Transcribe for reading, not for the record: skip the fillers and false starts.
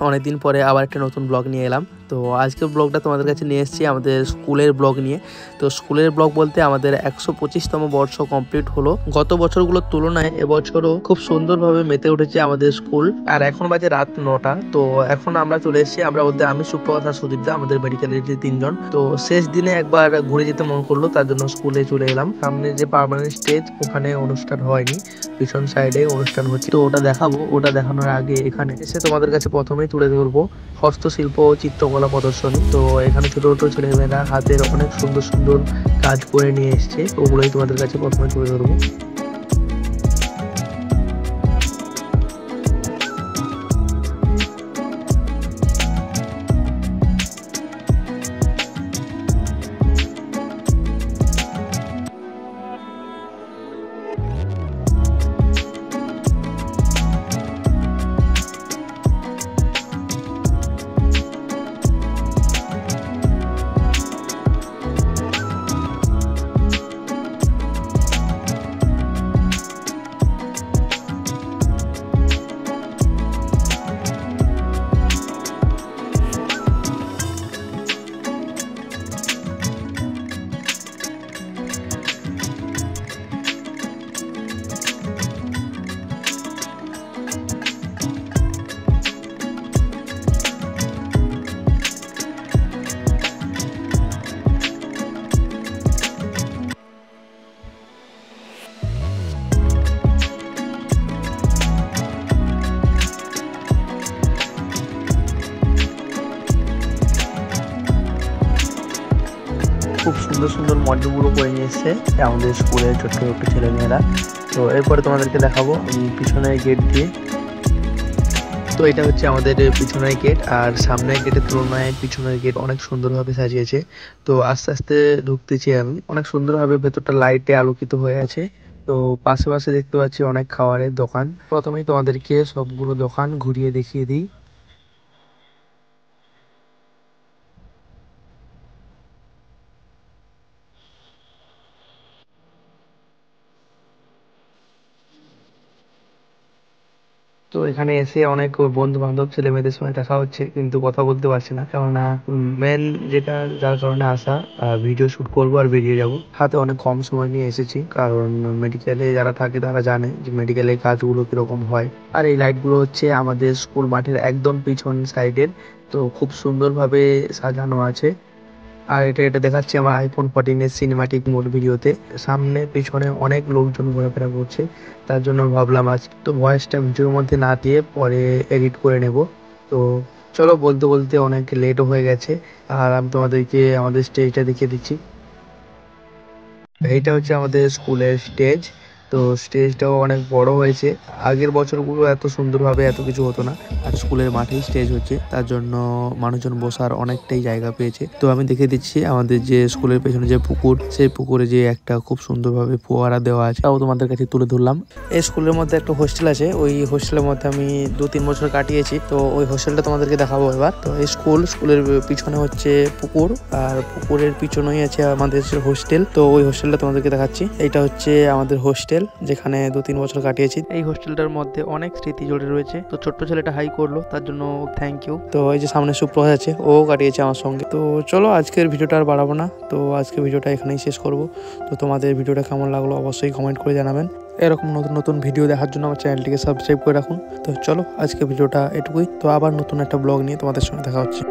অনেকদিন পরে আবার একটা নতুন ব্লগ নিয়ে এলাম। তো আজকের ব্লগটা তোমাদের কাছে নিয়ে এসেছি আমাদের স্কুলের ব্লগ নিয়ে। তো স্কুলের ব্লগ বলতে আমাদের 125তম বর্ষ কমপ্লিট হলো। গত বছরগুলোর তুলনায় এবছরও খুব সুন্দরভাবে মেতে উঠেছে আমাদের স্কুল। আর এখন বাজে রাত 9টা। তো এখন আমরা চলে এসেছি, আমরা বলতে আমি, সুপ্রভাত আর সুদীপদা, আমাদের মেডিকেলের যে 3জন। তো শেষ দিনে একবার ঘুরে যেতে মন করলো, তার জন্য স্কুলে চলে এলাম। সামনে যে পার্মানেন্ট স্টেজ, ওখানে অনুষ্ঠান হয়নি, পিছন সাইডে অনুষ্ঠান হচ্ছে। তো ওটা দেখাবো। ওটা দেখানোর আগে এখানে এসে তোমাদের কাছে প্রথমেই তুলে ধরবো হস্তশিল্প ও চিত্রকলা প্রদর্শনী। তো এখানে ছোট ছোট ছেলেমেয়েরা হাতের অনেক সুন্দর সুন্দর কাজ করে নিয়ে এসছে, ওগুলোই তোমাদের কাছে প্রথমে তুলে ধরবো। খুব সুন্দর সুন্দর মডেলগুলো করে নিয়ে এসছে আমাদের স্কুলের ছোট্ট ছোট্ট ছেলেমেয়েরা। তো এরপরে তোমাদেরকে দেখাবো পিছনের গেট দিয়ে। তো এটা হচ্ছে আমাদের পিছনের গেট, আর সামনের গেটের তুলনায় পিছনের গেট অনেক সুন্দরভাবে সাজিয়েছে। তো আস্তে আস্তে ঢুকতেছি আমি, অনেক সুন্দরভাবে ভেতরটা লাইটে আলোকিত হয়ে আছে। তো পাশে পাশে দেখতে পাচ্ছি অনেক খাবারের দোকান। প্রথমেই তোমাদেরকে সবগুলো দোকান ঘুরিয়ে দেখিয়ে দিই। তো এখানে এসে অনেক বন্ধু বান্ধব ছেলে মেয়েদের সঙ্গে দেখা হচ্ছে, কিন্তু কথা বলতে পারছি না, কেননা মেন যেটা যার কারণে আসা, ভিডিও শুট করবো আর বেরিয়ে যাব। হাতে অনেক কম সময় নিয়ে এসেছি, কারণ মেডিকেলে যারা থাকে তারা জানে যে মেডিকেলের কাজগুলো কিরকম হয়। আর এই লাইটগুলো হচ্ছে আমাদের স্কুল মাঠের একদম পিছন সাইডের। তো খুব সুন্দরভাবে সাজানো আছে। আর এটা দেখাচ্ছি আমার আইফোন 14 সিনেমাটিক মোড ভিডিওতে। সামনে পিছনে অনেক লোকজন ঘোরাফেরা করছে, তার জন্য ভাবলাম আজ তো ভয়েসটা ভিডিওর মধ্যে না দিয়ে পরে এডিট করে নেব। তো চলো, বলতে বলতে অনেক লেটও হয়ে গেছে, আর আমি তোমাদেরকে আমাদের স্টেজটা দেখিয়ে দিচ্ছি। এইটা হচ্ছে আমাদের স্কুলের স্টেজ। তো স্টেজটাও অনেক বড় হয়েছে। আগের বছরগুলো এত সুন্দরভাবে এত কিছু হতো না, আর স্কুলের মাঠেই স্টেজ হচ্ছে, তার জন্য মানুষজন বসার অনেকটাই জায়গা পেয়েছে। তো আমি দেখে দিচ্ছি আমাদের যে স্কুলের পেছনে যে পুকুর, সেই পুকুরে যে একটা খুব সুন্দরভাবে ফোয়ারা দেওয়া আছে, তাও তোমাদের কাছে তুলে ধরলাম। এই স্কুলের মধ্যে একটা হোস্টেল আছে, ওই হোস্টেলের মধ্যে আমি 2-3 বছর কাটিয়েছি। তো ওই হোস্টেলটা তোমাদেরকে দেখাবো এবার। তো এই স্কুলের পিছনে হচ্ছে পুকুর, আর পুকুরের পিছনেই আছে আমাদের হোস্টেল। তো ওই হোস্টেলটা তোমাদেরকে দেখাচ্ছি। এইটা হচ্ছে আমাদের হোস্টেল, যেখানে 2-3 বছর কাটিয়েছি। এই হোস্টেলটার মধ্যে অনেক স্মৃতি জড়ে রয়েছে। তো ছোট্ট ছেলেটা হাই করলো, তার জন্য থ্যাংক ইউ। তো এই যে সামনে সুপ্রভাত আছে, ও কাটিয়েছে আমার সঙ্গে। তো চলো, আজকের ভিডিওটা আর বাড়াবো না। তো আজকের ভিডিওটা এখানেই শেষ করব। তো তোমাদের ভিডিওটা কেমন লাগলো অবশ্যই কমেন্ট করে জানাবেন। এরকম নতুন নতুন ভিডিও দেখার জন্য আমার চ্যানেলটিকে সাবস্ক্রাইব করে রাখুন। তো চলো, আজকে ভিডিওটা এটুকুই। তো আবার নতুন একটা ব্লগ নিয়ে তোমাদের সঙ্গে দেখা হচ্ছে।